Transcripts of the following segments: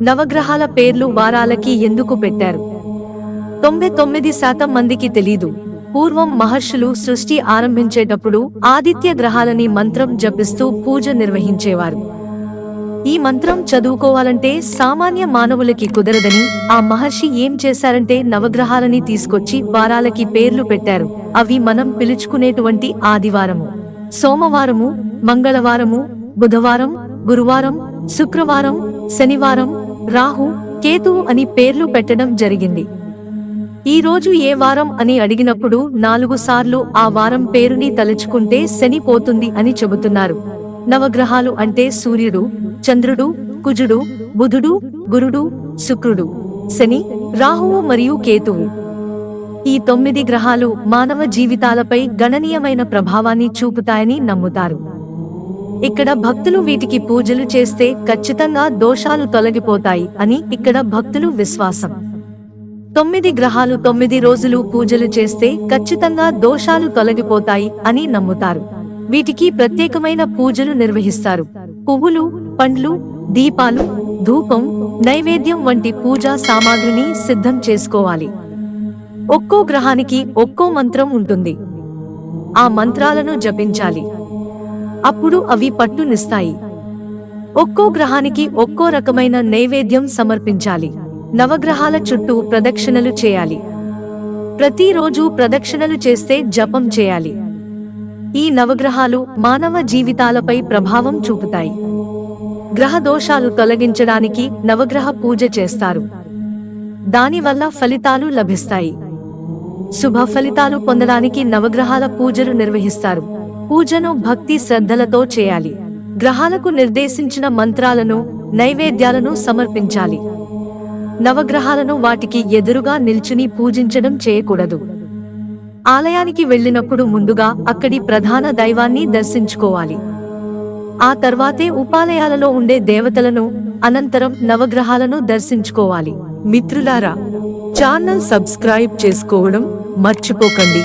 నవగ్రహాల పేర్లు వారాలకి ఎందుకు పెట్టారు? 99% మందికి తెలీదు. పూర్వం మహర్షులు సృష్టి ఆరంభించేటప్పుడు ఆదిత్య గ్రహాలని మంత్రం జపిస్తూ పూజ నిర్వహించేవారు. ఈ మంత్రం చదువుకోవాలంటే సామాన్య మానవులకి కుదరదని ఆ మహర్షి ఏం చేశారంటే నవగ్రహాలని తీసుకొచ్చి వారాలకి పేర్లు పెట్టారు. అవి మనం పిలుచుకునేటువంటి ఆదివారము, సోమవారము, మంగళవారము, బుధవారం, గురువారం, శుక్రవారం, శనివారం, రాహు, కేతువు అని పేర్లు పెట్టడం జరిగింది. ఈ రోజు ఏ వారం అని అడిగినప్పుడు 4 సార్లు ఆ వారం పేరుని తలుచుకుంటే శని పోతుంది అని చెబుతున్నారు. నవగ్రహాలు అంటే సూర్యుడు, చంద్రుడు, కుజుడు, బుధుడు, గురుడు, శుక్రుడు, శని, రాహువు మరియు కేతువు. ఈ 9 గ్రహాలు మానవ జీవితాలపై గణనీయమైన ప్రభావాన్ని చూపుతాయని నమ్ముతారు. ఇక్కడ భక్తులు వీటికి పూజలు చేస్తే ఖచ్చితంగా దోషాలు తొలగిపోతాయి అని ఇక్కడ భక్తులు విశ్వాసం. 9 గ్రహాలు 9 రోజులు పూజలు చేస్తే ఖచ్చితంగా దోషాలు తొలగిపోతాయి అని నమ్ముతారు. వీటికి ప్రత్యేకమైన పూజలు నిర్వహిస్తారు. పువ్వులు, పండ్లు, దీపాలు, ధూపం, నైవేద్యం వంటి పూజా సామాగ్రిని సిద్ధం చేసుకోవాలి. ఒక్కో గ్రహానికి ఒక్కో మంత్రం ఉంటుంది. ఆ మంత్రాలను జపించాలి. అప్పుడు అవి పట్టునిస్తాయి. ఒక్కో గ్రహానికి ఒక్కో రకమైన నైవేద్యం సమర్పించాలి. నవగ్రహాల చుట్టూ ప్రదక్షిణలు చేయాలి. ప్రతిరోజు ప్రదక్షిణలు చేస్తే జపం చేయాలి. ఈ నవగ్రహాలు మానవ జీవితాలపై ప్రభావం చూపుతాయి. గ్రహ దోషాలు తొలగించడానికి నవగ్రహ పూజ చేస్తారు. దానివల్ల ఫలితాలు లభిస్తాయి. శుభ ఫలితాలు పొందడానికి నవగ్రహాల పూజలు నిర్వహిస్తారు. పూజను భక్తి శ్రద్ధలతో చేయాలి. గ్రహాలకు నిర్దేశించిన మంత్రాలను, నైవేద్యాలను సమర్పించాలి. నవగ్రహాలను వాటికి ఎదురుగా నిల్చుని పూజించడం చేయకూడదు. ఆలయానికి వెళ్ళినప్పుడు ముందుగా అక్కడి ప్రధాన దైవాన్ని దర్శించుకోవాలి. ఆ తర్వాతే ఉపాలయాలలో ఉండే దేవతలను, అనంతరం నవగ్రహాలను దర్శించుకోవాలి. మిత్రులారా, ఛానల్ సబ్స్క్రైబ్ చేసుకోవడం మర్చిపోకండి.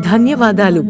ధన్యవాదాలు.